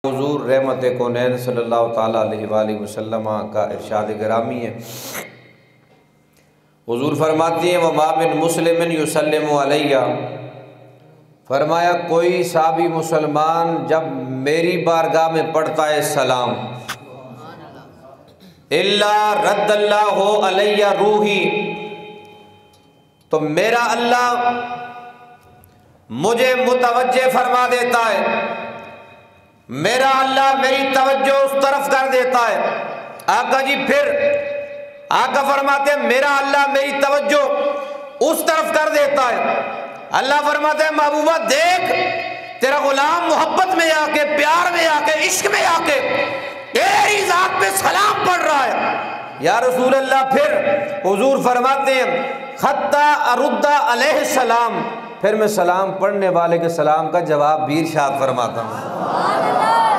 حضور رحمت کونین صلی اللہ تعالیٰ علیہ وآلہ وسلم کا ارشاد گرامی ہے۔ حضور فرماتی ہیں وَمَا مِن مُسْلِمٍ يُسَلِّمُ عَلَيَّ، فرمایا کوئی صحابی مسلمان جب میری بارگاہ میں پڑھتا ہے سلام، إِلَّا رَدَّ اللَّهُ عَلَيَّ رُوحِي، تو میرا اللہ مجھے متوجہ فرما دیتا ہے، میرا اللہ میری توجہ اس طرف کر دیتا ہے۔ آقا جی پھر آقا فرماتے ہیں میرا اللہ میری توجہ اس طرف کر دیتا ہے۔ اللہ فرماتے ہیں محبوبہ دیکھ تیرا غلام محبت میں آ کے، پیار میں آ کے، عشق میں آ کے تیری ذات پہ سلام پڑھ رہا ہے۔ یا رسول اللہ پھر حضور فرماتے ہیں حتی ارد علیہ السلام، پھر میں سلام پڑھنے والے کے سلام کا جواب بھی ارشاد فرماتا ہوں۔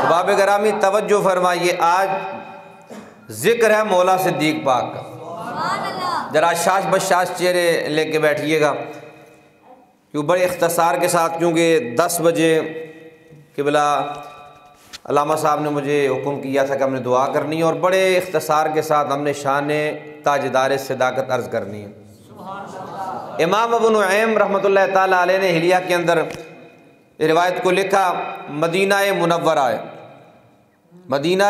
تو باب گرامی توجہ فرمائیے، آج ذکر ہے مولا صدیق پاک کا، ذرا شاش بشاش چہرے لے کے بیٹھیے گا، کیوں بڑے اختصار کے ساتھ، کیونکہ 10 بجے قبلہ علامہ صاحب نے مجھے حکم کیا تھا کہ ہم نے دعا کرنی ہے، اور بڑے اختصار کے ساتھ ہم نے شان تاجدار صداقت عرض کرنی ہے۔ امام ابو نعیم رحمۃ اللہ تعالیٰ علیہ نے حلیہ کے اندر روایت کو لکھا، مدینہ منورہ ہے، مدینہ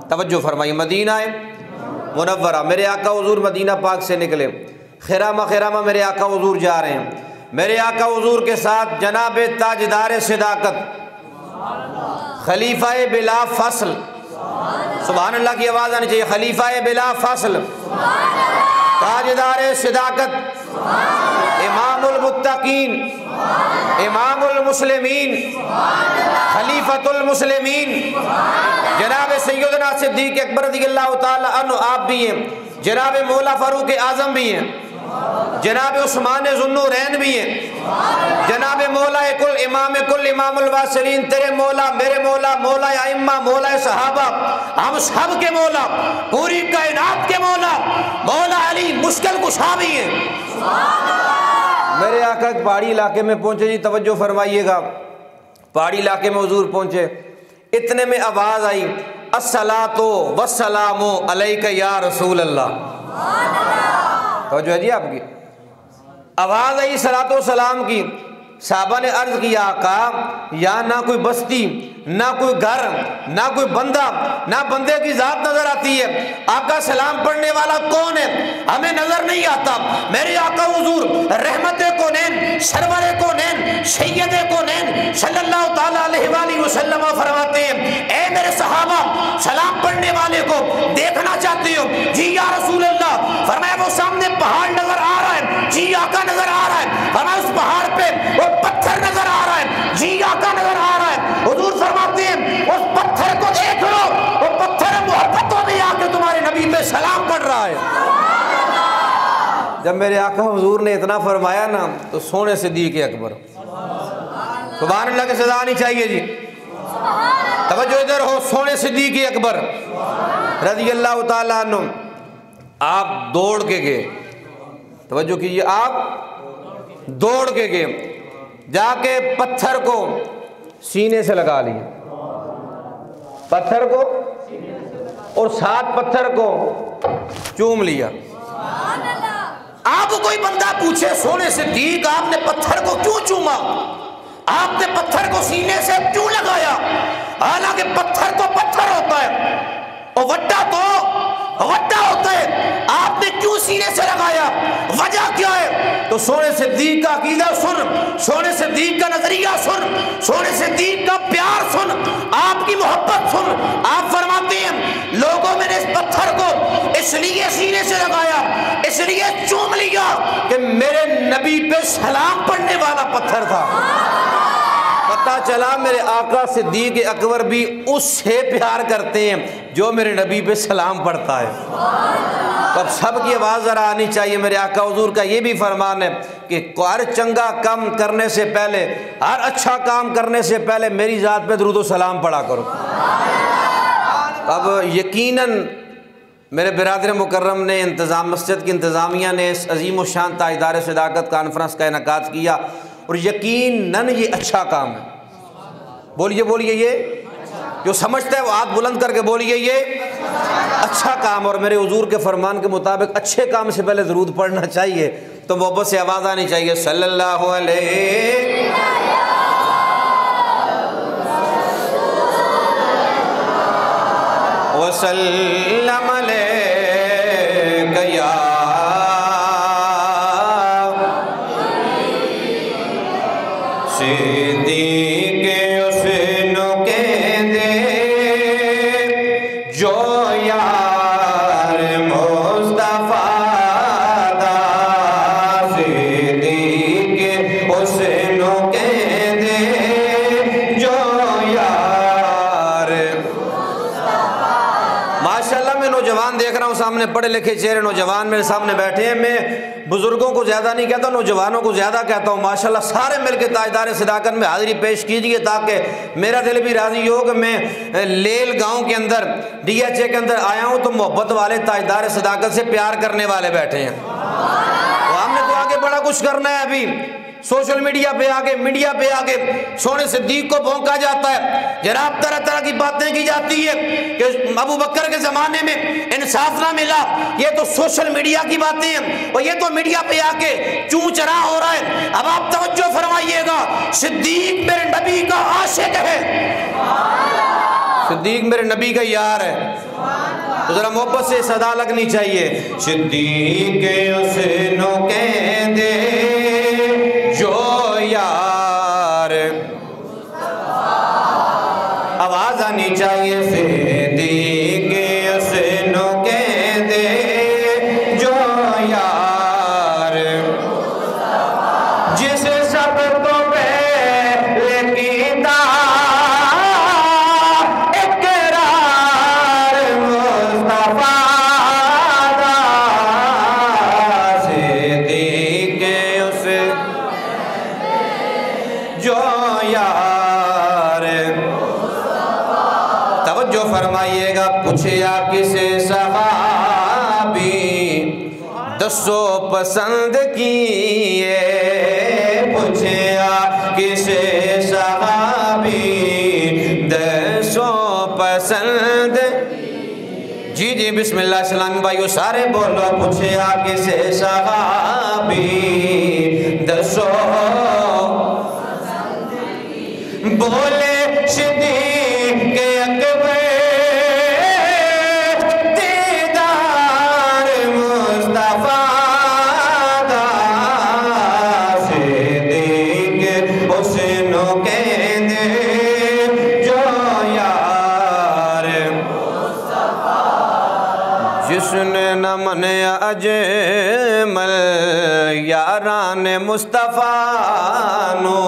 توجہ فرمائیے، مدینہ منورہ، میرے آقا حضور مدینہ پاک سے نکلے، خرامہ خرامہ میرے آقا حضور جا رہے ہیں، میرے آقا حضور کے ساتھ جناب تاجدار صداقت خلیفہ بلا فصل، سبحان اللہ کی آواز آنی چاہیے، خلیفہ بلا فصل، تاجدار صداقت، امام المتقین، امام المسلمین، خلیفۃ المسلمین، جناب سیدنا صدیق اکبر رضی اللہ تعالی عنہ آپ بھی ہیں، جناب مولا فاروق اعظم بھی ہیں، جناب عثمان ذوالنورین بھی ہیں، جناب مولا کل امام الواصلین، تیرے مولا میرے مولا، مولا ائمہ، مولا صحابہ، ہم سب کے مولا، پوری کائنات کے مولا، مولا علی مشکل کشا بھی ہیں۔ میرے آقا پہاڑی علاقے میں پہنچے، جی توجہ فرمائیے گا، پہاڑی علاقے میں حضور پہنچے، اتنے میں آواز آئی الصلاۃ والسلام علیک یا رسول اللہ، توجہ ہے جی آپ کی، آواز آئی صلاۃ و سلام کی۔ صحابہ نے عرض کیا آقا یہاں نہ کوئی بستی، نہ کوئی گھر، نہ کوئی بندہ، نہ بندے کی ذات نظر آتی ہے، آقا سلام پڑھنے والا کون ہے ہمیں نظر نہیں آتا۔ میرے آقا حضور رحمت کونین، سرور کونین، سید کونین صلی اللہ تعالیٰ علیہ وآلہ وسلم فرماتے ہیں اے میرے صحابہ سلام پڑھنے والے کو دیکھنا چاہتے ہو؟ جی یا رسول اللہ۔ فرمایا وہ سامنے پہاڑ نظر آ رہا ہے؟ جی آقا نظر آ رہا ہے۔ فرمایا اس پہاڑ پہ وہ پتھر نظر آ رہا ہے؟ جی آقا نظر آ رہا ہے۔ حضور فرماتے ہیں اس پتھر کو دیکھ لو، وہ پتھر محبتوں میں آ کے تمہارے نبی پہ سلام پڑھ رہا ہے۔ جب میرے آقا حضور نے اتنا فرمایا نا تو سونے صدیق اکبر، سبحان اللہ کی سزا آنی چاہیے جی، توجہ ادھر ہو، سونے صدیق اکبر رضی اللہ تعالیٰ عنہ آپ دوڑ کے گئے، توجہ کیجیے، آپ دوڑ کے گئے، جا کے پتھر کو سینے سے لگا لیے، پتھر کو اور ساتھ پتھر کو چوم لیا۔ آپ کوئی بندہ پوچھے سونے صدیق آپ نے پتھر کو کیوں چوما، آپ نے پتھر کو سینے سے کیوں لگایا؟ حالانکہ پتھر تو پتھر ہوتا ہے اور وٹا تو وٹا ہوتا ہے، آپ نے کیوں سینے سے لگایا؟ وجہ کیا ہے؟ تو سونے صدیق کا عقیدہ سن، سونے صدیق کا نظریہ سن، سونے صدیق کا پیار سن، آپ کی محبت سن۔ آپ فرماتے ہیں لوگوں میں نے اس پتھر کو اس لیے سینے سے لگایا، اس لیے چوم لیا کہ میرے نبی پہ سلام پڑھنے والا پتھر تھا۔ پتہ چلا میرے آقا صدیق اکبر بھی اس سے پیار کرتے ہیں جو میرے نبی پہ سلام پڑھتا ہے۔ تو اب سب کی آواز ذرا آنی چاہیے، میرے آقا حضور کا یہ بھی فرمان ہے کہ ہر چنگا کام کرنے سے پہلے، ہر اچھا کام کرنے سے پہلے میری ذات پہ درود و سلام پڑھا کرو۔ اب یقیناً میرے برادر مکرم نے، انتظام مسجد کی انتظامیہ نے اس عظیم و شان تاجدار صداقت کانفرنس کا انعقاد کیا، اور یقیناً یہ اچھا کام ہے، بولیے بولیے یہ جو سمجھتا ہے وہ ہاتھ بلند کر کے بولیے یہ اچھا کام، اور میرے حضور کے فرمان کے مطابق اچھے کام سے پہلے درود پڑھنا چاہیے، تو محبت سے آواز آنی چاہیے صلی اللہ علیہ وسلم علیہ یا صدیق حسین کے دے جو یار مصطفیٰ دا، صدیق حسین کے دے جو یار۔ ماشاءاللہ میں نوجوان دیکھ رہا ہوں سامنے، پڑھے لکھے چہرے نوجوان میرے سامنے بیٹھے ہیں، میں بزرگوں کو زیادہ نہیں کہتا، نوجوانوں کو زیادہ کہتا ہوں۔ ماشاءاللہ سارے مل کے تاجدار صداقت میں حاضری پیش کیجئے تاکہ میرا دل بھی راضی ہو کہ میں لیل گاؤں کے اندر ڈی ایچ اے کے اندر آیا ہوں تو محبت والے تاجدار صداقت سے پیار کرنے والے بیٹھے ہیں۔ تو ہم نے تو آگے بڑا کچھ کرنا ہے، ابھی سوشل میڈیا پہ آگے، میڈیا پہ آگے سونے صدیق کو بھونکا جاتا ہے، جناب طرح طرح کی باتیں کی جاتی ہے کہ ابو بکر کے زمانے میں انصاف نہ ملا، یہ تو سوشل میڈیا کی باتیں ہیں، اور یہ تو میڈیا پہ آ کے چوں چرا ہو رہا ہے۔ اب آپ توجہ فرمائیے گا، صدیق میرے نبی کا عاشق ہے، صدیق میرے نبی کا یار ہے، تو ذرا محبت سے صدا لگنی چاہیے، صدیق حسین کے دے جو یار، آواز آنی چاہیے صدیق حسین کے دے جو یار، جس سب کو پہلے کیتا اقرار مصطفیٰ دا، صدیق حسین جو یار۔ توجہ فرمائیے گا، پوچھیا کسے صحابی دسو پسند کیے، پوچھیا کسے صحابی دسو پسند، جی جی بسم اللہ اسلامی بھائیو سارے بولو، پوچھیا کسے صحابی دسو، بولے صدیق اکبر دیدار مصطفیٰ دا، صدیق حسین کے دے جو یار، جس نے نہ منیا اجمل یاران مصطفیٰ نو،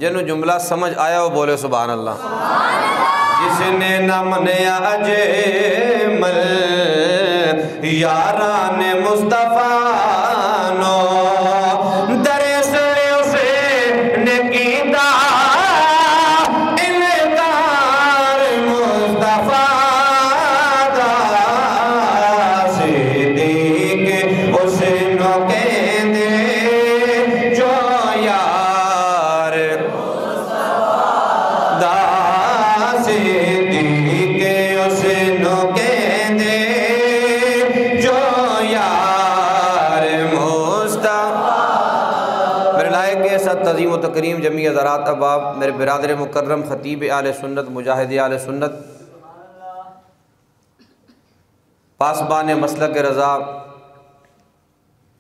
جنہوں جملہ سمجھ آیا وہ بولے سبحان اللہ۔ جس نے نہ منیا اجمل یاران مصطفیٰ نو، دراصل اسے نے کیتا انکار مصطفیٰ دا، صدیق حسین کے دے جو یار، صدیق حسین کے دے جو یار مصطفیٰ۔ میرے لائق کے ساتھ تعظیم و تکریم جمیع حضرات احباب، میرے برادر مکرم خطیب اہل سنت مجاہد اہل سنت پاسبان مسلک رضا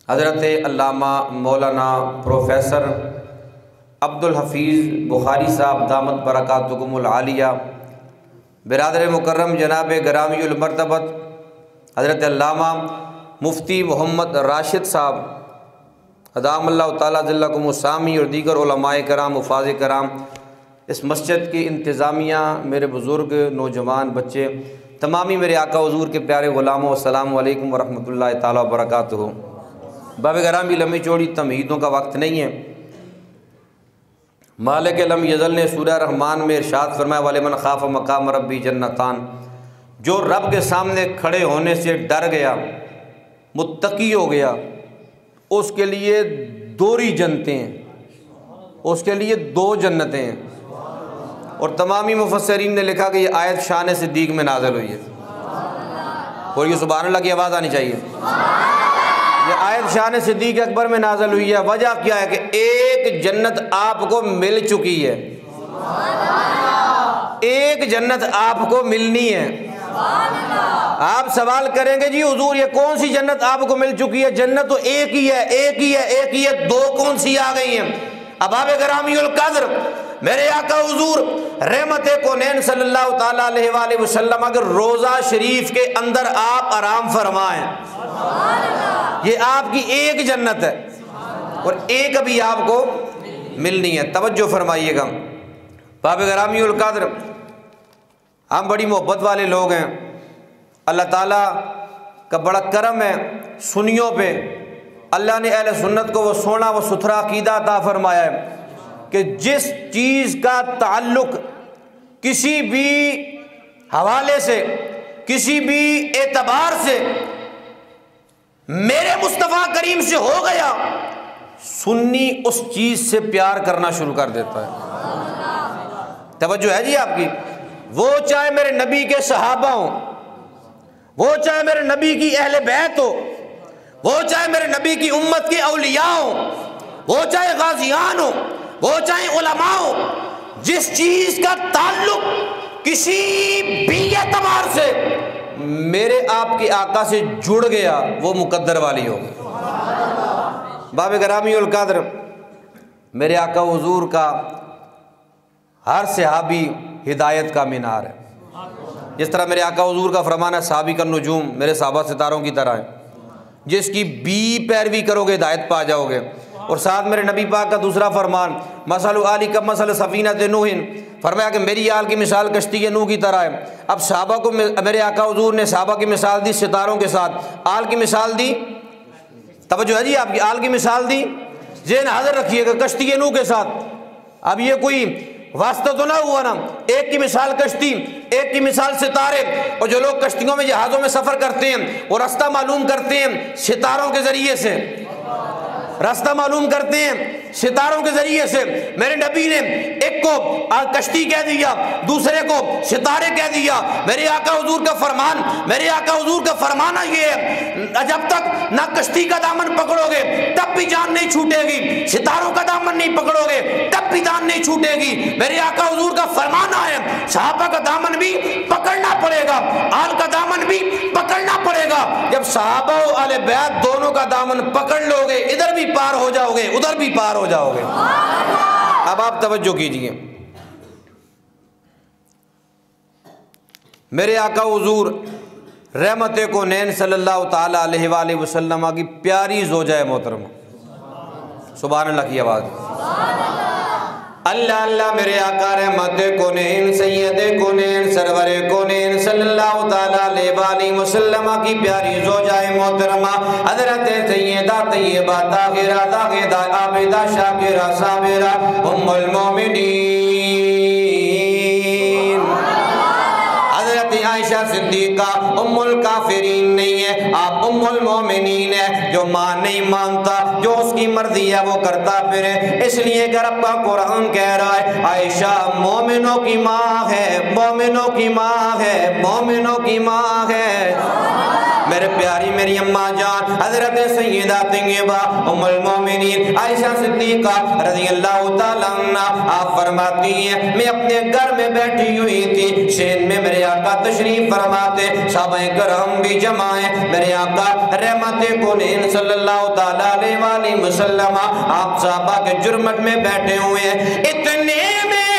حضرت علامہ مولانا پروفیسر عبدالحفیظ بخاری صاحب دامت برکاتکم العالیہ، برادر مکرم جناب گرامی المرتبت حضرت علامہ مفتی محمد راشد صاحب ادام اللہ تعالیٰ ذلکم السامی، اور دیگر علماء کرام حفاظ کرام، اس مسجد کی انتظامیہ، میرے بزرگ نوجوان بچے، تمامی میرے آقا حضور کے پیارے غلاموں، السلام علیکم ورحمۃ اللہ تعالیٰ وبرکاتہ۔ باب گرامی لمبی چوڑی تمہیدوں کا وقت نہیں ہے۔ مالک لم یزل نے سورہ رحمان میں ارشاد فرمایا وَلِمَنْ خَافَ مَقَامَ رَبِّهِ جَنَّتَانِ، جو رب کے سامنے کھڑے ہونے سے ڈر گیا، متقی ہو گیا، اس کے لیے دوری جنتیں ہیں، اس کے لیے دو جنتیں ہیں۔ اور تمامی مفسرین نے لکھا کہ یہ آیت شان صدیق میں نازل ہوئی ہے. اور یہ سبحان اللہ کی آواز آنی چاہیے. یہ آیت شان صدیق اکبر میں نازل ہوئی ہے. وجہ کیا ہے کہ ایک جنت آپ کو مل چکی ہے, ایک جنت آپ کو ملنی ہے. آپ سوال کریں گے جی حضور یہ کون سی جنت آپ کو مل چکی ہے؟ جنت تو ایک ہی ہے, ایک ہی ہے, ایک ہی ہے, دو کون سی آ گئی ہیں؟ احباب گرامی القدر, میرے آقا حضور رحمت کونین صلی اللہ تعالیٰ علیہ وآلہ وسلم اگر روضہ شریف کے اندر آپ آرام فرمائیں, یہ آپ کی ایک جنت ہے اور ایک ابھی آپ کو ملنی ہے. توجہ فرمائیے گا احباب گرامی القدر, ہم بڑی محبت والے لوگ ہیں. اللہ تعالیٰ کا بڑا کرم ہے سنیوں پہ. اللہ نے اہل سنت کو وہ سونا وہ ستھرا عقیدہ عطا فرمایا ہے کہ جس چیز کا تعلق کسی بھی حوالے سے, کسی بھی اعتبار سے میرے مصطفیٰ کریم سے ہو گیا, سنی اس چیز سے پیار کرنا شروع کر دیتا ہے. توجہ ہے جی آپ کی؟ وہ چاہے میرے نبی کے صحابہ ہوں, وہ چاہے میرے نبی کی اہل بیت ہو, وہ چاہے میرے نبی کی امت کے اولیاء ہوں, وہ چاہے غازیان ہوں, وہ چاہے علماء ہوں, جس چیز کا تعلق کسی بھی اعتبار سے میرے آپ کے آقا سے جڑ گیا وہ مقدر والی ہوگی. باب گرامی القدر, میرے آقا حضور کا ہر صحابی ہدایت کا مینار ہے. جس طرح میرے آقا حضور کا فرمان ہے صحابی کا نجوم میرے صحابہ ستاروں کی طرح ہے, جس کی بھی پیروی کرو گے ہدایت پا جاؤ گے. اور ساتھ میرے نبی پاک کا دوسرا فرمان مثل آلی کا مثل سفینۃ نوح, فرمایا کہ میری آل کی مثال کشتی نوح کی طرح ہے. اب صحابہ کو میرے آقا حضور نے صحابہ کی مثال دی ستاروں کے ساتھ, آل کی مثال دی, توجہ ہے جی آپ کی, آل کی مثال دی, ذہن حاضر رکھیے گا, کشتی نوح کے ساتھ. اب یہ کوئی واسطہ تو نہ ہوا نا, ایک کی مثال کشتی, ایک کی مثال ستارے. اور جو لوگ کشتیوں میں جہازوں میں سفر کرتے ہیں وہ راستہ معلوم کرتے ہیں ستاروں کے ذریعے سے, راستہ معلوم کرتے ہیں ستاروں کے ذریعے سے. میرے نبی نے ایک کو کشتی کہہ دیا, دوسرے کو ستارے کہہ دیا. میرے آقا حضور کا فرمان, میرے آقا حضور کا فرمانا یہ ہے جب تک نہ کشتی کا دامن پکڑو گے تب بھی جان نہیں چھوٹے گی, ستاروں کا دامن نہیں پکڑو گے تب بھی جان نہیں چھوٹے گی. میرے آقا حضور کا فرمانا ہے صحابہ کا دامن بھی پکڑنا پڑے گا, آل کا دامن بھی پکڑنا پڑے گا. جب صحابہ و اہل بیت دونوں کا دامن پکڑ لو گے ادھر بھی پار ہو جاؤ گے, ادھر بھی پار ہو جاؤ گے. اب آپ توجہ کیجئے, میرے آقا حضور رحمت کونین صلی اللہ تعالی علیہ وآلہ وسلم کی پیاری زوجہ محترمہ, سبحان اللہ کی آواز. اللہ اللہ میرے آقا رحمت کونین سید کونین سرور کونین صلی اللہ تعالی علیہ وآلہ وسلم کی پیاری زوجہ محترمہ حضرت سیدہ طیبہ طاہرہ زاہدہ عابدہ شاکرہ صابرہ ام المومنین حضرت عائشہ صدیقہ ام الکافرین نہیں ہے, آپ ام المومنین ہے. جو ماں نہیں مانتا, جو اس کی مرضی ہے وہ کرتا پھرے. اس لیے کہ رب کا قرآن کہہ رہا ہے عائشہ مومنوں کی ماں ہے, مومنوں کی ماں ہے, مومنوں کی ماں ہے. میرے پیاری میری اماں جان حضرت سیدہ طیبہ ام المومنین عائشہ صدیقہ رضی اللہ تعالیٰ عنہ آپ فرماتی ہیں میں اپنے گھر میں بیٹھی ہوئی تھی, شین میں میرے آقا تشریف فرماتے, صحابہ کرام بھی جمع ہیں. میرے آقا رحمت کونین صلی اللہ تعالیٰ علیہ وآلہ وسلم آپ صحابہ کے جرمٹ میں بیٹھے ہوئے ہیں. اتنے میں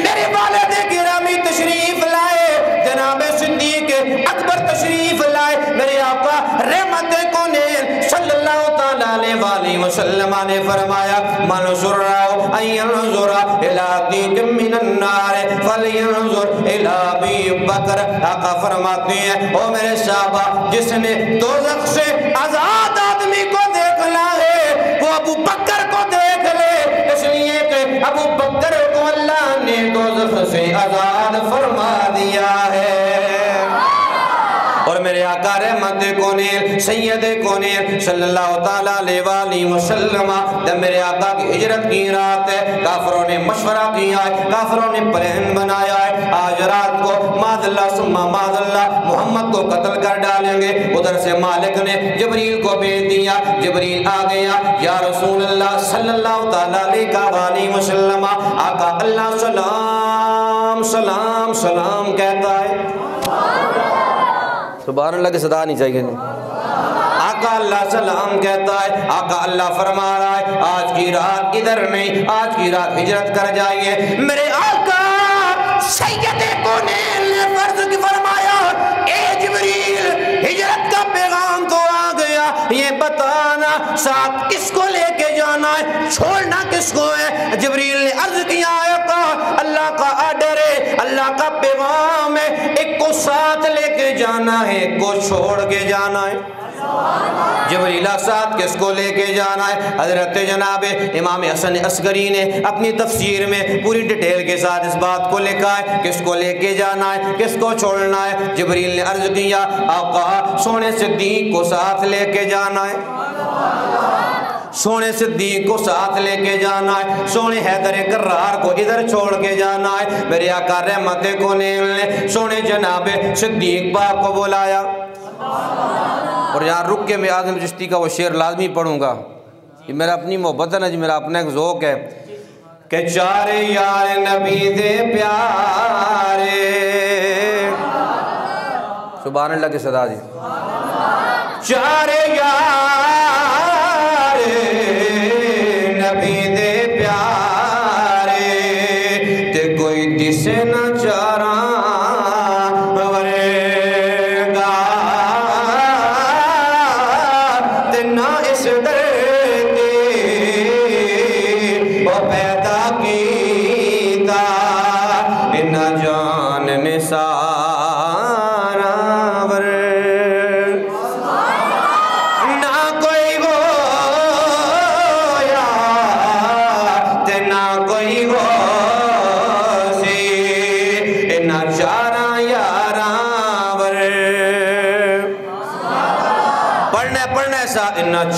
میرے والد گرامی تشریف لائے, جناب صدیق اکبر تشریف لائے. میرے آقا رحمت کونین صلی اللہ تعالیٰ علیہ وآلہ وسلم نے فرمایا من سرہو ان ينظر الى دیک من النار فلینظر الى ابی بکر. آقا فرماتے ہیں او میرے صحابہ جس نے دوزخ سے آزاد آدمی کو دیکھنا ہے وہ ابو بکر کو دیکھ لے, اس لیے کہ ابو بکر کو اللہ نے دوزخ سے آزاد فرما دیا ہے. اور میرے آقا رحمت کونین سید کونین صلی اللہ تعالیٰ علیہ وآلہ وسلم جب میرے آقا کی ہجرت کی رات ہے، کافروں نے مشورہ کیا ہے، کافروں نے پلان بنایا ہے آج رات کو معاذ اللہ ثم معاذ اللہ محمد کو قتل کر ڈالیں گے۔ ادھر سے مالک نے جبریل کو بھیج دیا، جبریل آ گیا، یا رسول اللہ صلی اللہ تعالیٰ علیہ وسلم آقا اللہ سلام سلام سلام کہتا ہے، سبحان اللہ کی صدا نہیں چاہیے، آقا اللہ سلام کہتا ہے، آقا اللہ فرما رہا ہے آج کی رات ادھر نہیں، آج کی رات ہجرت کر جائیے۔ میرے آقا سید کونین نے فرض کی فرمایا، اے جبریل ہجرت کا پیغام تو آ گیا، یہ بتانا ساتھ کس کو لے کے جانا ہے، چھوڑنا کس کو ہے؟ جبریل نے عرض کیا آقا اللہ کا آرڈر ہے، اللہ کا پیغام ہے، ایک کو ساتھ لے کے جانا ہے، ایک کو چھوڑ کے جانا ہے۔ جبریل ساتھ کس کو لے کے جانا ہے؟ حضرت جناب امام حسن عسکری نے اپنی تفسیر میں پوری ڈیٹیل کے ساتھ اس بات کو لکھا ہے، کس کو لے کے جانا ہے، کس کو چھوڑنا ہے۔ جبریل نے عرض کیا آقا سونے صدیق کو ساتھ لے کے جانا ہے، سونے صدیق کو ساتھ لے کے جانا ہے، سونے حیدر کرار کو ادھر چھوڑ کے جانا ہے۔ میرے آقا رحمت کونین نے سونے جناب صدیق پاک کو بلایا، اور یہاں رک کے میں اعظم چشتی کا وہ شعر لازمی پڑھوں گا، یہ میرا اپنی محبت ہے نا جی، میرا اپنا ایک ذوق ہے کہ چارے یار نبی دے پیارے، سبحان اللہ کی صدا جی، چارے یار نبی دے پیارے تے کوئی دسے نہ چارا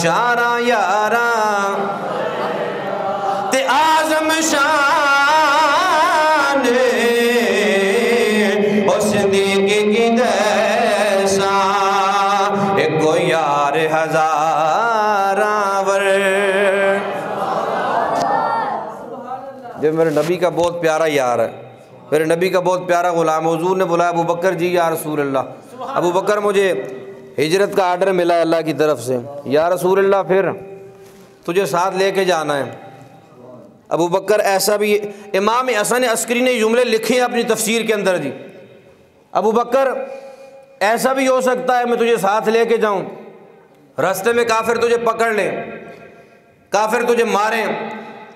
چارا یارا تے آزم شان اس دیکھ کی دیسا ایک کو یار ہزاراں ور۔ جو میرے نبی کا بہت پیارا یار ہے، میرے نبی کا بہت پیارا غلام، حضور نے بلایا ابو بکر جی یا رسول اللہ، ابو بکر مجھے ہجرت کا آرڈر ملا ہے اللہ کی طرف سے، یا رسول اللہ پھر تجھے ساتھ لے کے جانا ہے۔ ابو بکر ایسا بھی، امام حسن عسکری نے جملے لکھے ہیں اپنی تفسیر کے اندر جی، ابو بکر ایسا بھی ہو سکتا ہے میں تجھے ساتھ لے کے جاؤں، راستے میں کافر تجھے پکڑ لیں، کافر تجھے ماریں،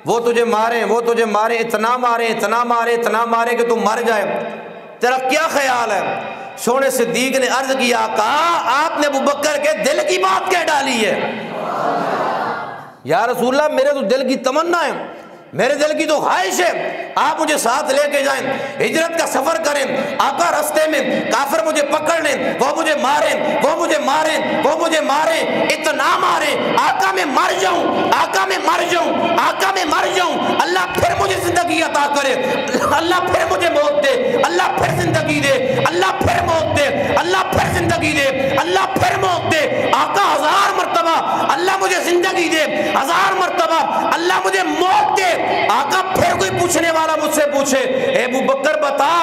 وہ تجھے ماریں، وہ تجھے ماریں، اتنا ماریں اتنا ماریں اتنا ماریں کہ تم مر جائے، تیرا کیا خیال ہے؟ سونے صدیق نے عرض کیا آقا آپ نے ابو بکر کے دل کی بات کہہ ڈالی ہے، یا رسول اللہ میرے تو دل کی تمنا ہے، میرے دل کی تو خواہش ہے آپ مجھے ساتھ لے کے جائیں، ہجرت کا سفر کریں، آقا رستے میں کافر مجھے پکڑ لیں، وہ مجھے ماریں، وہ مجھے ماریں، وہ مجھے ماریں، اتنا ماریں آقا میں مر جاؤں، آقا میں مر جاؤں، آقا میں مر جاؤں، اللہ پھر مجھے زندگی عطا کرے، اللہ پھر مجھے موت دے، اللہ پھر زندگی دے، اللہ پھر موت دے، اللہ پھر زندگی دے، اللہ پھر موت دے، آقا 1000 مرتبہ اللہ مجھے زندگی دے، 1000 مرتبہ اللہ مجھے موت دے۔ آقا پھر کوئی پوچھنے والا مجھ سے پوچھے اے ابو بکر بتا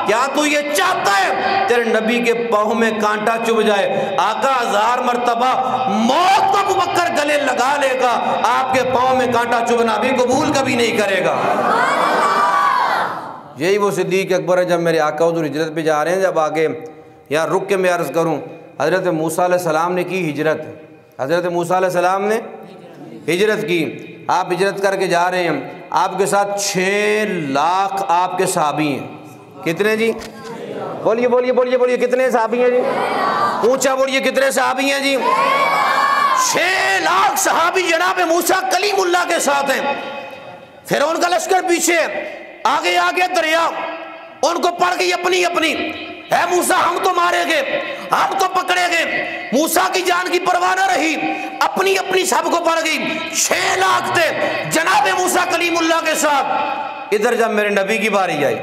کیا تو یہ چاہتا ہے تیرے نبی کے پاؤں میں کانٹا چبھ جائے؟ آقا 1000 مرتبہ موت کو ابو بکر گلے لگا لے گا، آپ کے پاؤں میں کانٹا چبھنا بھی قبول کبھی نہیں کرے گا۔ یہی وہ صدیق اکبر ہے۔ جب میرے آقا حضور ہجرت پہ جا رہے ہیں، جب آگے یہاں رک کے میں عرض کروں، حضرت موسیٰ علیہ السلام نے کی ہجرت، حضرت موسیٰ علیہ السلام نے ہجرت کی، آپ ہجرت کر کے جا رہے ہیں، آپ کے ساتھ 6 لاکھ آپ کے صحابی ہیں۔ کتنے جی؟ بولیے بولیے بولیے بولیے، کتنے صحابی ہیں جی؟ اونچا بولیے، کتنے صحابی ہیں جی؟ 6 لاکھ صحابی جناب موسیٰ کلیم اللہ کے ساتھ ہیں۔ فرعون کا لشکر پیچھے، آگے آگے دریا، ان کو پڑ گئی اپنی اپنی، اے موسیٰ ہم تو مارے گئے، ہم تو پکڑے گئے۔ موسیٰ کی جان کی پرواہ نہ رہی، اپنی اپنی سب کو پڑ گئی۔ 6 لاکھ تھے جناب موسیٰ کلیم اللہ کے ساتھ۔ ادھر جب میرے نبی کی باری آئی،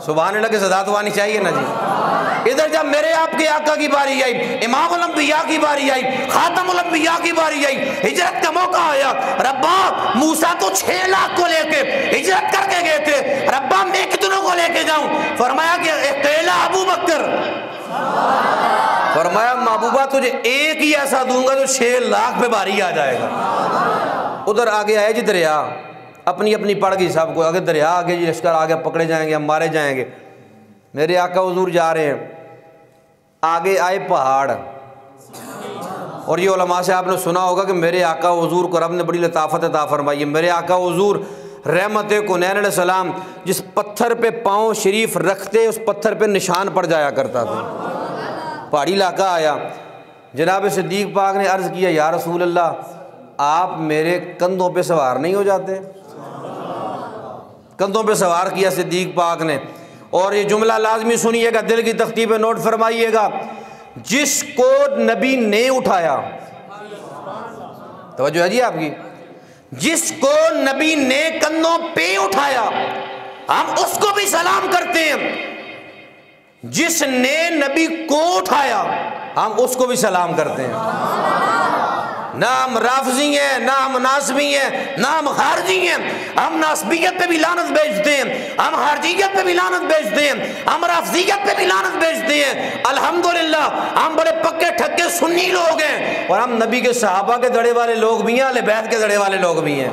سبحان اللہ کی صدا تو آنی چاہیے نا جی، ادھر جب میرے آپ کے آقا کی باری آئی، امام الانبیاء کی باری آئی، خاتم الانبیاء کی باری آئی، ہجرت کا موقع آیا، ربا موسیٰ تو 6 لاکھ کو لے کے ہجرت کر کے گئے تھے، ربا میں کتنوں کو لے کے جاؤں؟ فرمایا کہ اکیلا ابو بکر۔ فرمایا محبوبہ تجھے ایک ہی ایسا دوں گا جو 6 لاکھ پہ باری آ جائے گا۔ ادھر آگے آئے جی دریا، اپنی اپنی پڑ گئی سب کو، آگے دریا آگے جی، لشکر آگے پکڑے جائیں گے، ہم مارے جائیں گے۔ میرے آقا حضور جا رہے ہیں، آگے آئے پہاڑ، اور یہ علماء سے آپ نے سنا ہوگا کہ میرے آقا حضور کو رب نے بڑی لطافت عطا فرمائی ہے۔ میرے آقا حضور رحمت کونین علیہ السلام جس پتھر پہ پاؤں شریف رکھتے اس پتھر پہ نشان پڑ جایا کرتا تھا۔ پہاڑی علاقہ آیا، جناب صدیق پاک نے عرض کیا یا رسول اللہ آپ میرے کندھوں پہ سوار نہیں ہو جاتے؟ کندھوں پہ سوار کیا صدیق پاک نے، اور یہ جملہ لازمی سنیے گا، دل کی تختی پہ نوٹ فرمائیے گا، جس کو نبی نے اٹھایا، توجہ ہے جی آپ کی، جس کو نبی نے کندھوں پہ اٹھایا ہم اس کو بھی سلام کرتے ہیں، جس نے نبی کو اٹھایا ہم اس کو بھی سلام کرتے ہیں۔ نہ ہم رافضی ہیں، نہ ہم ناصبی ہیں، نہ ہم خارجی ہیں، ہم ناصبیت پہ بھی لعنت بھیجتے ہیں، ہم خارجیت پہ بھی لعنت بھیجتے ہیں، ہم رافضیت پہ بھی لعنت بھیجتے ہیں۔ الحمدللہ ہم بڑے پکے ٹھکے سنی لوگ ہیں، اور ہم نبی کے صحابہ کے دڑے والے لوگ بھی ہیں، اہل بیت کے دڑے والے لوگ بھی ہیں۔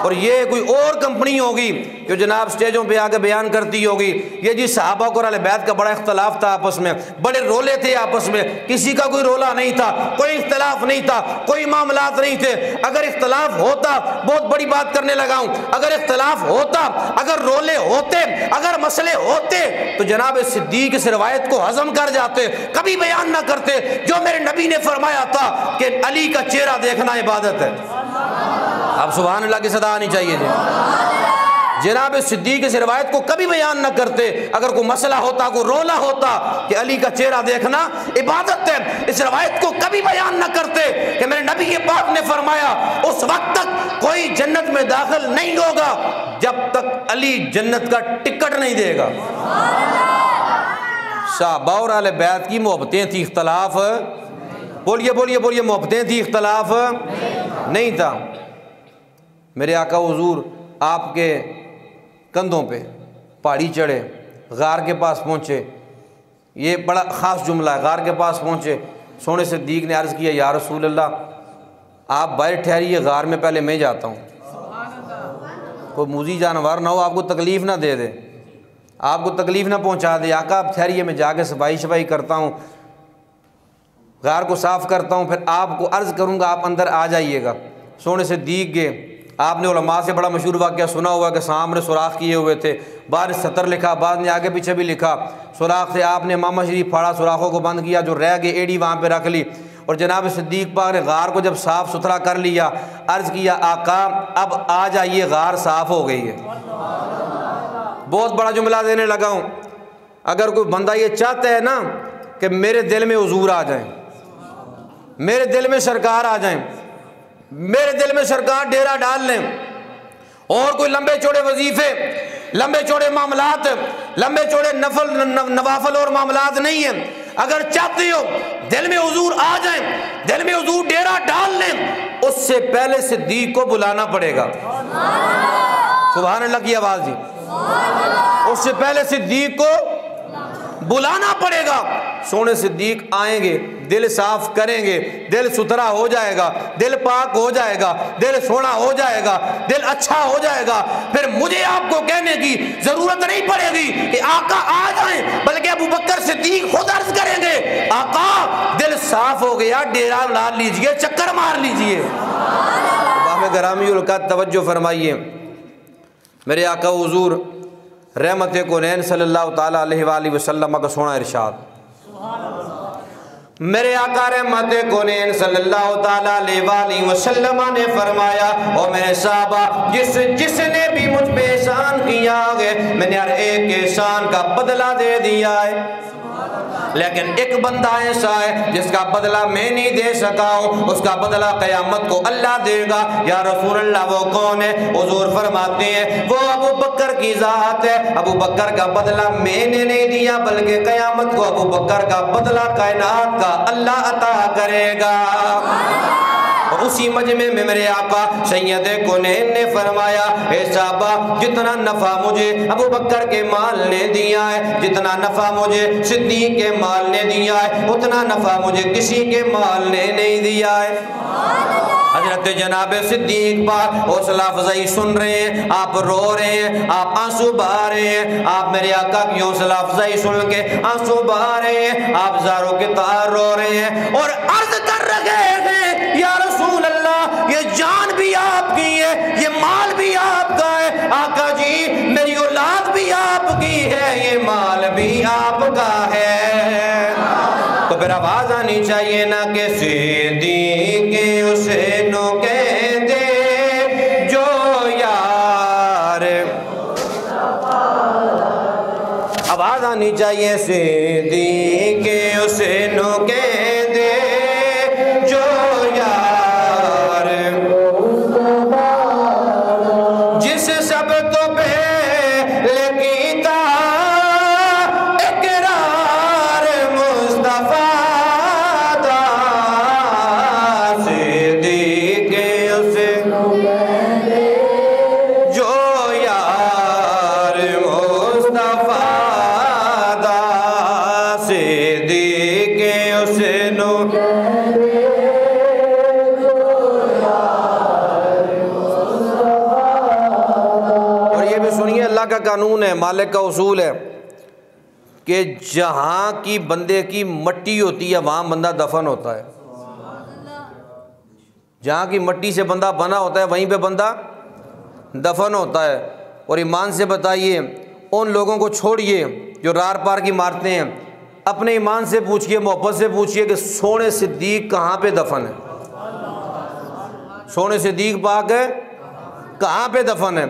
اور یہ کوئی اور کمپنی ہوگی جو جناب سٹیجوں پہ آ کے بیان کرتی ہوگی یہ جی صحابہ کو اہل بیت کا بڑا اختلاف تھا آپس میں، بڑے رولے تھے آپس میں، کسی کا کوئی رولا نہیں تھا، کوئی اختلاف نہیں تھا، کوئی معاملات نہیں تھے۔ اگر اختلاف ہوتا، بہت بڑی بات کرنے لگا ہوں، اگر اختلاف ہوتا، اگر رولے ہوتے، اگر مسئلے ہوتے تو جناب صدیق اس روایت کو ہضم کر جاتے، کبھی بیان نہ کرتے جو میرے نبی نے فرمایا تھا کہ علی کا چہرہ دیکھنا عبادت ہے۔ اب سبحان اللہ کی صدا آنی چاہیے جی۔ جناب صدیق اس روایت کو کبھی بیان نہ کرتے، اگر کوئی مسئلہ ہوتا، کوئی رولا ہوتا کہ علی کا چہرہ دیکھنا عبادت ہے، اس روایت کو کبھی بیان نہ کرتے کہ میرے نبی پاک نے فرمایا اس وقت تک کوئی جنت میں داخل نہیں ہوگا جب تک علی جنت کا ٹکٹ نہیں دے گا۔ صحابہ اور اہل بیت کی محبتیں تھی، اختلاف بولیے بولیے بولیے محبتیں تھی، اختلاف نہیں تھا۔ میرے آقا حضور آپ کے کندھوں پہ پہاڑی چڑھے، غار کے پاس پہنچے، یہ بڑا خاص جملہ ہے، غار کے پاس پہنچے، سونے صدیق نے عرض کیا یا رسول اللہ آپ باہر ٹھہریے، غار میں پہلے میں جاتا ہوں، کوئی موذی جانور نہ ہو آپ کو تکلیف نہ دے دے، آپ کو تکلیف نہ پہنچا دے، آقا آپ ٹھہریے میں جا کے صفائی شفائی کرتا ہوں، غار کو صاف کرتا ہوں، پھر آپ کو عرض کروں گا آپ اندر آ جائیے گا۔ سونے صدیق گئے، آپ نے علماء سے بڑا مشہور واقعہ سنا ہوا کہ سامنے سوراخ کیے ہوئے تھے، بعد نے 70 لکھا، بعد نے آگے پیچھے بھی لکھا، سوراخ سے آپ نے امامہ شریف پھاڑا، سوراخوں کو بند کیا، جو رہ گئے ایڑی وہاں پہ رکھ لی، اور جناب صدیق پاک نے غار کو جب صاف ستھرا کر لیا، عرض کیا آقا اب آ جائیے، غار صاف ہو گئی ہے۔ بہت بڑا جملہ دینے لگا ہوں، اگر کوئی بندہ یہ چاہتا ہے نا کہ میرے دل میں حضور آ جائیں، میرے دل میں سرکار آ جائیں، میرے دل میں سرکار ڈیرا ڈال لیں، اور کوئی لمبے چوڑے وظیفے، لمبے چوڑے معاملات، لمبے چوڑے نوافل اور معاملات نہیں ہیں، اگر چاہتے ہو دل میں حضور آ جائیں، دل میں حضور ڈیرا ڈال لیں، اس سے پہلے صدیق کو بلانا پڑے گا۔ سبحان اللہ کی آواز جی، اس سے پہلے صدیق کو بلانا پڑے گا۔ سونے صدیق آئیں گے، دل صاف کریں گے، دل ستھرا ہو جائے گا، دل پاک ہو جائے گا، دل سونا ہو جائے گا، دل اچھا ہو جائے گا، پھر مجھے آپ کو کہنے کی ضرورت نہیں پڑے گی کہ آقا آ جائیں، بلکہ ابو بکر صدیق خود عرض کریں گے آقا دل صاف ہو گیا، ڈیرا ڈال لیجئے، چکر مار لیجئے۔ باپ گرامی القدر توجہ فرمائیے، میرے آقا حضور رحمت کونین صلی اللہ تعالیٰ علیہ وآلہ وسلم کا سونا ارشاد، میرے آقا رحمت کونین صلی اللہ تعالیٰ علیہ وآلہ وسلم نے فرمایا او میرے صحابہ جس نے بھی مجھ پہ احسان کیا ہے میں نے ہر ایک احسان کا بدلہ دے دیا ہے، لیکن ایک بندہ ایسا ہے جس کا بدلہ میں نہیں دے سکا ہوں، اس کا بدلہ قیامت کو اللہ دے گا۔ یا رسول اللہ وہ کون ہے؟ حضور فرماتے ہیں وہ ابو بکر کی ذات ہے۔ ابو بکر کا بدلہ میں نے نہیں دیا بلکہ قیامت کو ابو بکر کا بدلہ کائنات کا اللہ عطا کرے گا۔ اسی مجمع میں میرے آقا سید کونین نے فرمایا اے صحابہ جتنا نفع مجھے ابو بکر کے مال نے دیا ہے، جتنا نفع مجھے صدیق کے مال نے دیا ہے، اتنا نفع مجھے کسی کے مال نے نہیں دیا ہے۔ حضرت جناب صدیق پاک حوصلہ افزائی سن رہے ہیں، آپ رو رہے ہیں، آپ آنسو بہا رہے ہیں، آپ میرے آقا کی حوصلہ افزائی سن کے آنسو بہا رہے ہیں، آپ زاروں کے تار رو رہے ہیں اور عرض کر رہے ہیں یا رسول اللہ یہ جان بھی آپ کی ہے، یہ مال بھی آپ کا ہے، آقا جی میری اولاد بھی آپ کی ہے، یہ مال بھی آپ کا ہے۔ تو پھر آواز آنی چاہیے نا کہ صدیق حسین کہہ دے جو یار، آواز آنی چاہیے صدیق حسین کہہ دے جو یار، جس سب تو پہلے کیتا اقرار مصطفیٰ دا، صدیق حسین جو یار مصطفیٰ دا، صدیق حسین اللہ کا قانون ہے، مالک کا اصول ہے کہ جہاں کی بندے کی مٹی ہوتی ہے وہاں بندہ دفن ہوتا ہے، جہاں کی مٹی سے بندہ بنا ہوتا ہے وہیں پہ بندہ دفن ہوتا ہے۔ اور ایمان سے بتائیے ان لوگوں کو چھوڑیے جو رار پار کی مارتے ہیں، اپنے ایمان سے پوچھئے، محبت سے پوچھئے کہ سونے صدیق کہاں پہ دفن ہے، سونے صدیق پاک ہے کہاں پہ دفن ہے؟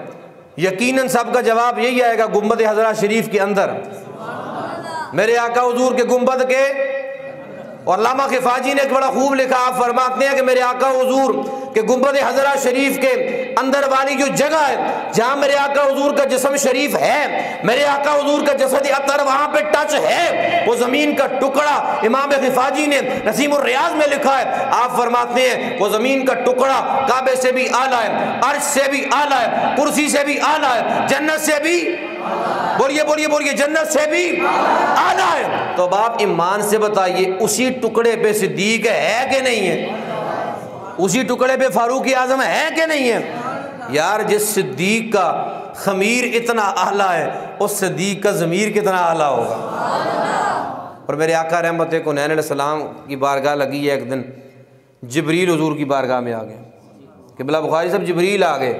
یقیناً سب کا جواب یہی آئے گا گنبد حضرہ شریف کے اندر، میرے آقا حضور کے گنبد کے۔ اور علامہ خفاجی نے ایک بڑا خوب لکھا، آپ فرماتے ہیں کہ میرے آقا حضور کہ گنبد حضرہ شریف کے اندر والی جو جگہ ہے جہاں میرے آقا حضور کا جسم شریف ہے، میرے آقا حضور کا جسد اطہر وہاں پہ ٹچ ہے، وہ زمین کا ٹکڑا امام خفاجی نے نسیم الریاض میں لکھا ہے، آپ فرماتے ہیں وہ زمین کا ٹکڑا کعبے سے بھی اعلیٰ ہے، عرش سے بھی اعلیٰ ہے، کرسی سے بھی اعلیٰ ہے، جنت سے بھی، بولیے بولیے بولیے، جنت سے بھی اعلیٰ ہے۔ تو اب آپ ایمان سے بتائیے اسی ٹکڑے پہ صدیق ہے کہ نہیں ہے؟ اسی ٹکڑے پہ فاروق اعظم ہے کہ نہیں ہے؟ یار جس صدیق کا خمیر اتنا اعلیٰ ہے اس صدیق کا ضمیر کتنا اعلیٰ ہوگا۔ اور میرے آقا رحمت کونین علیہ السلام کی بارگاہ لگی ہے، ایک دن جبریل حضور کی بارگاہ میں آ گئے، قبلہ بخاری صاحب جبریل آ گئے،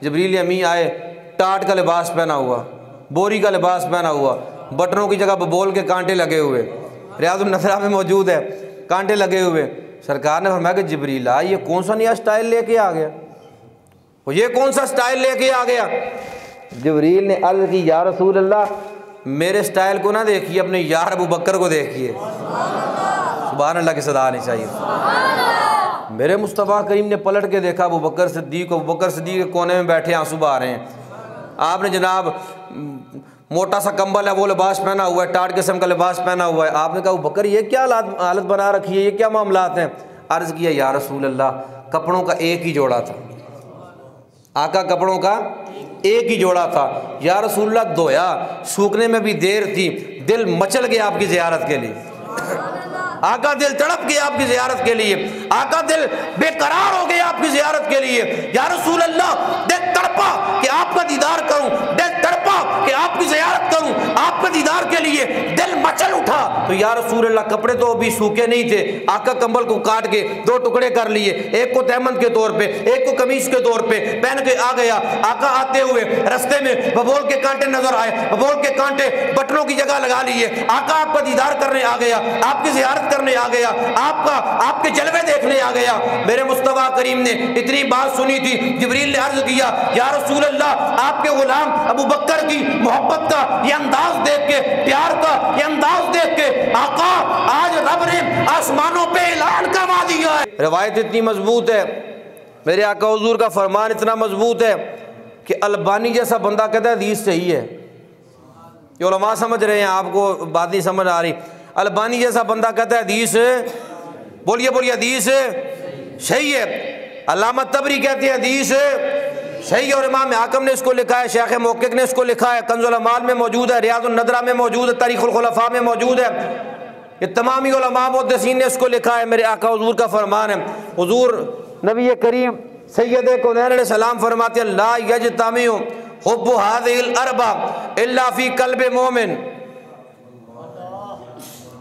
جبریل امی آئے، ٹاٹ کا لباس پہنا ہوا، بوری کا لباس پہنا ہوا، بٹنوں کی جگہ بول کے کانٹے لگے ہوئے، ریاض النصرہ میں موجود ہے، کانٹے لگے ہوئے۔ سرکار نے فرمایا کہ جبریل یہ کون سا نیا سٹائل لے کے آ گیا، وہ یہ کون سا سٹائل لے کے آ گیا؟ جبریل نے عرض کی یا رسول اللہ میرے سٹائل کو نہ دیکھیے، اپنے یار ابو بکر کو دیکھیے۔ سبحان اللہ کی صدا آنی چاہیے۔ میرے مصطفیٰ کریم نے پلٹ کے دیکھا ابو بکر صدیق کے کونے میں بیٹھے آنسو بہا رہے ہیں۔ آپ نے جناب موٹا سا کمبل ہے وہ لباس پہنا ہوا ہے، ٹاٹ قسم کا لباس پہنا ہوا ہے۔ آپ نے کہا ابو بکر یہ کیا حالت بنا رکھی ہے، یہ کیا معاملات ہیں؟ عرض کیا یا رسول اللہ کپڑوں کا ایک ہی جوڑا تھا، آقا کپڑوں کا ایک ہی جوڑا تھا، یا رسول اللہ دھویا سوکھنے میں بھی دیر تھی، دل مچل گیا آپ کی زیارت کے لیے، آقا دل تڑپ گیا آپ کی زیارت کے لیے، آقا دل بے قرار ہو گیا آپ کی زیارت کے لیے، یا رسول اللہ دل تڑپا کہ آپ کا دیدار کروں، دل تڑپا کہ آپ کی زیارت کروں، آپ کے دیدار کے لیے دل مچل اٹھا تو یا رسول اللہ کپڑے تو ابھی سوکھے نہیں تھے، آقا کمبل کو کاٹ کے 2 ٹکڑے کر لیے، ایک کو تہمند کے طور پہ، ایک کو قمیص کے طور پہ پہن کے آ گیا۔ آقا آتے ہوئے رستے میں ببول کے کانٹے نظر آئے، ببول کے کانٹے بٹنوں کی جگہ لگا لیے۔ آقا آپ کا دیدار کرنے آ گیا، آپ کی زیارت کرنے آ گیا، آپ کے جلوے دیکھنے آ گیا۔ میرے مصطفیٰ کریم نے اتنی بات سنی تھی، جبریل نے عرض کیا یا رسول اللہ آپ کے غلام ابو بکر کی محبت کا یہ انداز دیکھ کے، پیار کا یہ انداز دیکھ کے آقا آج رب نے آسمانوں پہ اعلان کروا دیا ہے۔ روایت اتنی مضبوط ہے، میرے آقا حضور کا فرمان اتنا مضبوط ہے کہ البانی جیسا بندہ کہتا ہے حدیث صحیح ہے۔ یہ علماء سمجھ رہے ہیں، آپ کو بات نہیں سمجھ آ رہی۔ البانی جیسا بندہ کہتا ہے حدیث، بولیے حدیث صحیح ہے۔ علامہ طبری کہتے ہیں حدیث صحیح، اور امام حاکم نے اس کو لکھا ہے، شیخ محقق نے اس کو لکھا ہے، کنز العمال میں موجود ہے، ریاض الندرہ میں موجود ہے، تاریخ الخلفاء میں موجود ہے، یہ تمامی علماء محدثین نے اس کو لکھا ہے۔ میرے آقا حضور کا فرمان ہے، حضور نبی کریم سید کونین علیہ السلام فرماتے ہیں لا یجتمع حب هذه الاربع الا فی قلب مومن،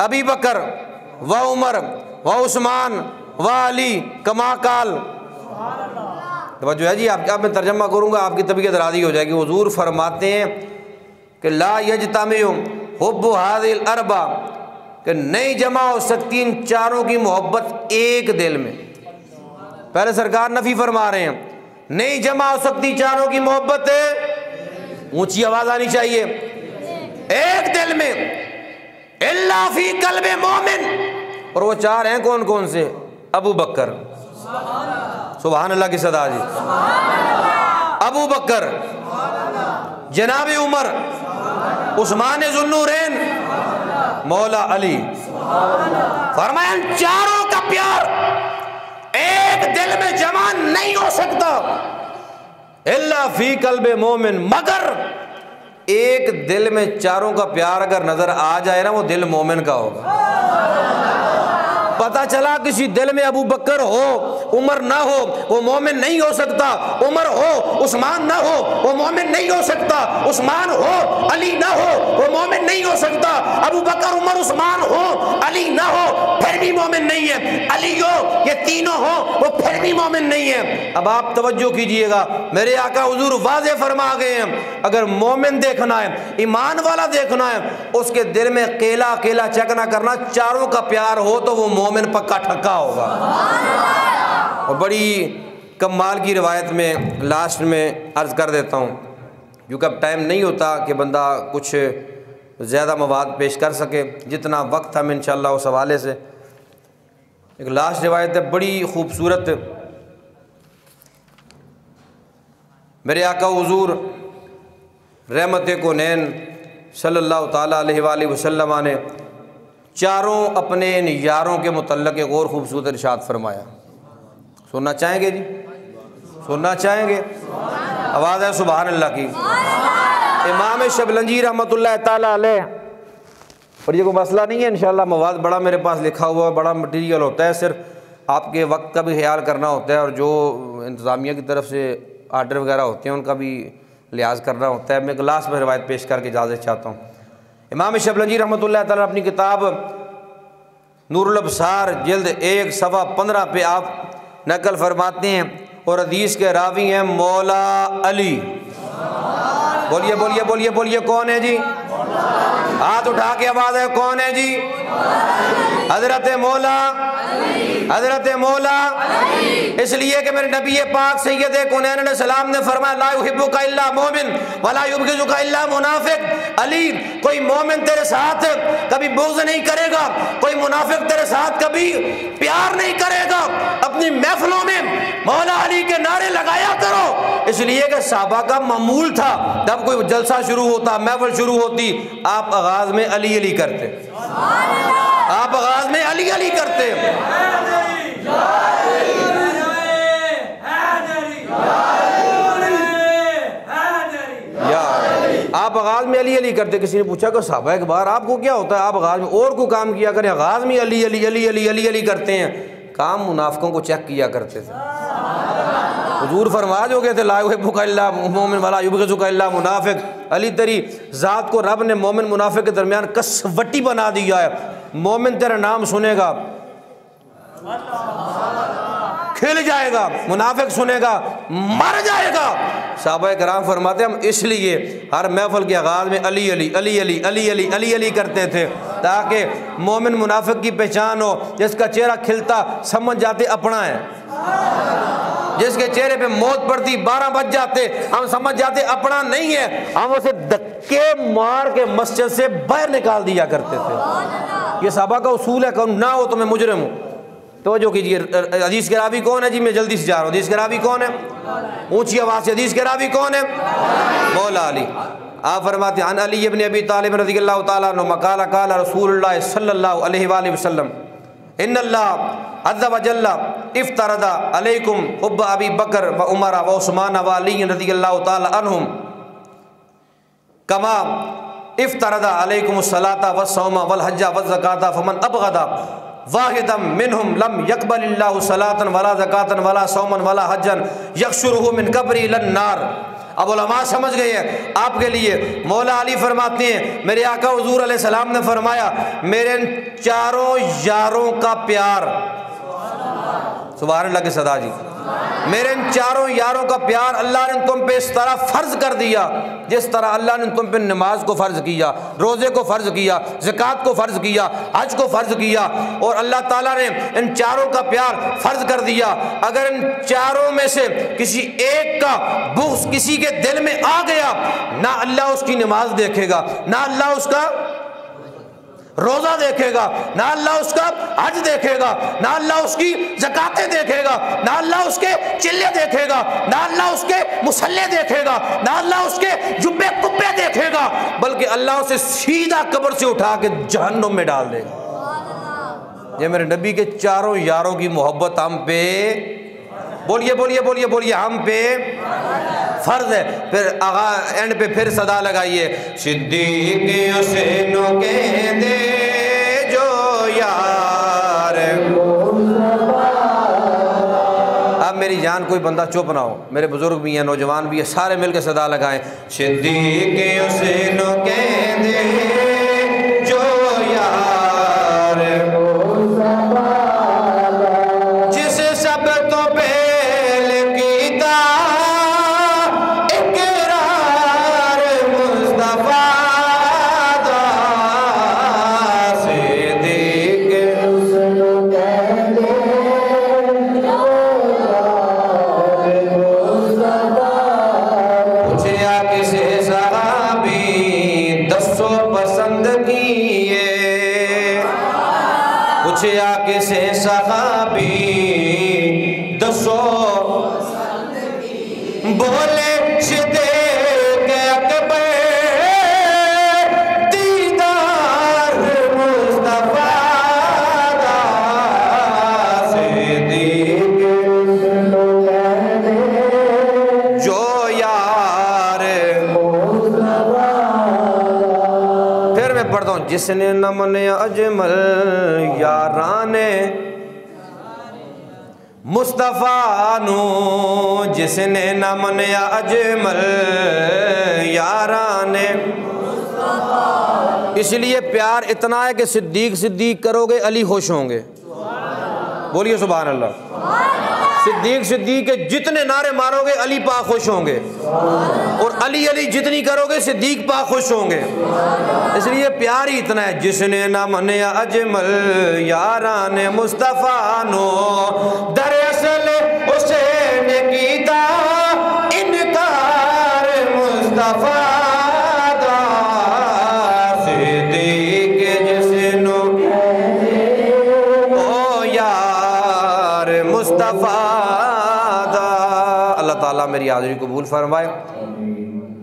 ابی بکر و عمر و عثمان و علی کما قال۔ توجہ ہے جی، آپ میں ترجمہ کروں گا، آپ کی طبیعت راضی ہو جائے گی۔ حضور فرماتے ہیں کہ لا یجتمع حب هذه الاربع، کہ نہیں جمع ہو سکتی ان چاروں کی محبت ایک دل میں۔ پہلے سرکار نفی فرما رہے ہیں، نہیں جمع ہو سکتی چاروں کی محبت، اونچی آواز آنی چاہیے، ایک دل میں، الا فی قلب مومن۔ اور وہ چار ہیں کون کون سے؟ ابو بکر، سبحان اللہ کی صدا جی، ابو بکر، جناب عمر، عثمان ذو النورین، مولا علی۔ فرمایا ان چاروں کا پیار ایک دل میں جمع نہیں ہو سکتا، الا فی قلب مومن، مگر ایک دل میں چاروں کا پیار اگر نظر آ جائے نا، وہ دل مومن کا ہوگا۔ پتہ چلا کسی دل میں ابو بکر ہو عمر نہ ہو وہ مومن نہیں ہو سکتا، عمر ہو عثمان نہ ہو وہ مومن نہیں ہو سکتا، عثمان ہو علی نہ ہو وہ مومن نہیں ہو سکتا، ابو بکر عمر عثمان ہو علی نہ ہو پھر بھی مومن نہیں ہے، علی ہو یہ تینوں ہو وہ پھر بھی مومن نہیں ہے۔ اب آپ توجہ کیجئے گا، میرے آقا حضور واضح فرما گئے ہیں اگر مومن دیکھنا ہے، ایمان والا دیکھنا ہے، اس کے دل میں اکیلا اکیلا چیک نہ کرنا، چاروں کا پیار ہو تو وہ مومن پکا ٹھکا ہوگا۔ اور بڑی کمال کی روایت میں لاسٹ میں عرض کر دیتا ہوں، کیونکہ اب ٹائم نہیں ہوتا کہ بندہ کچھ زیادہ مواد پیش کر سکے، جتنا وقت ہم انشاءاللہ اس حوالے سے ایک لاسٹ روایت ہے بڑی خوبصورت۔ میرے آقا حضور رحمت کونین صلی اللہ تعالیٰ علیہ وآلہ وسلم نے چاروں اپنے ان یاروں کے متعلق ایک اور خوبصورت ارشاد فرمایا۔ سننا چاہیں گے جی؟ سننا چاہیں گے؟ آواز ہے سبحان اللہ کی۔ امام شبلنجی رحمۃ اللہ تعالیٰ علیہ، اور یہ کوئی مسئلہ نہیں ہے، انشاءاللہ مواد بڑا میرے پاس لکھا ہوا ہے، بڑا مٹیریل ہوتا ہے، صرف آپ کے وقت کا بھی خیال کرنا ہوتا ہے، اور جو انتظامیہ کی طرف سے آرڈر وغیرہ ہوتے ہیں ان کا بھی لحاظ کرنا ہوتا ہے۔ میں کلاس میں روایت پیش کر کے اجازت چاہتا ہوں۔ امام شبلنجی رحمۃ اللہ تعالیٰ اپنی کتاب نور الابصار جلد 1 صفحہ 15 پہ آپ نقل فرماتے ہیں، اور حدیث کے راوی ہیں مولا علی۔ بولیے بولیے بولیے بولیے کون ہے جی؟ ہاتھ اٹھا کے آواز ہے کون ہے جی؟ حضرت مولا، حضرت مولا۔ اس لیے کہ میرے نبی پاک سید کونین علیہ السلام نے فرمایا لا یحبک الا مومن ولا یبغضک الا منافق۔ علی کوئی مومن تیرے ساتھ کبھی بغض نہیں کرے گا، کوئی منافق تیرے ساتھ کبھی پیار نہیں کرے گا۔ اپنی محفلوں میں مولا علی کے نعرے لگایا کرو، اس لیے کہ صحابہ کا معمول تھا جب کوئی جلسہ شروع ہوتا، محفل شروع ہوتی، آپ آغاز میں علی علی کرتے، آپ آغاز میں علی علی کرتے۔ آپ آغاز میں علی علی کرتے۔ کسی نے پوچھا کہ صحابہ ایک بار آپ کو کیا ہوتا ہے، آپ آغاز میں اور کوئی کام کیا کریں، آغاز میں علی علی علی علی علی علی کرتے ہیں۔ کام منافقوں کو چیک کیا کرتے تھے، حضور فرما جو گئے تھے لا یحبک الا مومن ولا یبغضک الا منافق، علی تیری ذات کو رب نے مومن منافق کے درمیان کسوٹی بنا دیا ہے، مومن تیرا نام سنے گا کھل جائے گا، منافق سنے گا مر جائے گا۔ صحابہ کرام فرماتے ہم اس لیے ہر محفل کے آغاز میں علی علی علی علی علی علی علی علی کرتے تھے تاکہ مومن منافق کی پہچان ہو، جس کا چہرہ کھلتا سمجھ جاتے اپنا ہے، جس کے چہرے پہ موت پڑتی 12 بج جاتے ہم سمجھ جاتے اپنا نہیں ہے، ہم اسے دھکے مار کے مسجد سے باہر نکال دیا کرتے تھے۔ یہ صحابہ کا اصول ہے، کہ نہ ہو تو میں مجرم ہوں۔ توجہ کیجیے، حدیث کے راوی کون ہے جی؟ میں جلدی سے جا رہا ہوں، حدیث کے راوی کون ہے؟ اونچی آواز سے حدیث کے راوی کون ہے؟ مولا علی۔ آپ فرماتے ہیں عن علی بن ابی طالب رضی اللہ تعالیٰ عنہ قال قال رسول اللہ صلی اللہ علیہ وآلہ وسلم ان اللہ عز وجل افترض علیکم حب ابی بکر و عمر و عثمان و علی رضی اللہ تعالیٰ عنہم کما افترض علیکم الصلاۃ والصوم والحج والزکاۃ فمن ابغض واحدا منہم لم یقبل اللہ صلاۃ ولا زکاۃ ولا صوما ولا حجا یحشرہ من قبرہ الی النار۔ اب علماء سمجھ گئے ہیں آپ کے لیے، مولا علی فرماتے ہیں میرے آقا حضور علیہ السلام نے فرمایا میرے ان چاروں یاروں کا پیار، سبحان اللہ کی صدا جی، میرے ان چاروں یاروں کا پیار اللہ نے تم پہ اس طرح فرض کر دیا جس طرح اللہ نے تم پہ نماز کو فرض کیا، روزے کو فرض کیا، زکوٰۃ کو فرض کیا، حج کو فرض کیا، اور اللہ تعالیٰ نے ان چاروں کا پیار فرض کر دیا۔ اگر ان چاروں میں سے کسی ایک کا بغض کسی کے دل میں آ گیا، نہ اللہ اس کی نماز دیکھے گا، نہ اللہ اس کا روزہ دیکھے گا، نہ اللہ اس کا حج دیکھے گا، نہ اللہ اس کی زکاتیں دیکھے گا، نہ اللہ اس کے چلے دیکھے گا، نہ اللہ اس کے مصلے دیکھے گا، نہ اللہ اس کے جبے کبے دیکھے گا، بلکہ اللہ اسے سیدھا قبر سے اٹھا کے جہنم میں ڈال دے گا۔ یہ میرے نبی کے چاروں یاروں کی محبت ہم پہ، بولیے بولیے بولیے بولیے، ہم پہ فرض ہے۔ پھر آغا اینڈ پہ پھر صدا لگائیے، صدیق حسین کے دے جو یار۔ اب میری جان کوئی بندہ چپ نہ ہو، میرے بزرگ بھی ہیں، نوجوان بھی ہیں، سارے مل کے صدا لگائیں، صدیق حسین کے دے جو یار، جس سب تو کسے صحابی دسو بولے صدیق اکبر دیدار مصطفیٰ دا، صدیق جو یار۔ پھر میں پڑھتا ہوں، جس نے نہ منیا اجمل یاران مصطفیٰ نو، جس نے نہ منیا اجمل یاران۔ اس لیے پیار اتنا ہے کہ صدیق صدیق کرو گے علی خوش ہوں گے، بولیے سبحان اللہ۔ صدیق صدیق کے جتنے نعرے مارو گے علی پاک خوش ہوں گے، اور علی علی جتنی کرو گے صدیق پاک خوش ہوں گے۔ اس لیے پیار ہی اتنا ہے، جس نے نہ منیا اجمل یاران مصطفیٰ نو، دراصل حسین کیتا انکار مصطفیٰ دا، صدیق جس نو او یار مصطفیٰ دا۔ اللہ تعالیٰ میری حاضری قبول فرمائے۔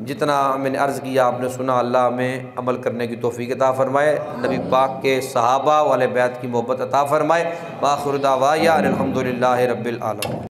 جتنا میں نے عرض کیا آپ نے سنا، اللہ میں عمل کرنے کی توفیق عطا فرمائے، نبی پاک کے صحابہ والے بیت کی محبت عطا فرمائے۔ وآخر دعوانا الحمدللہ رب العالمین۔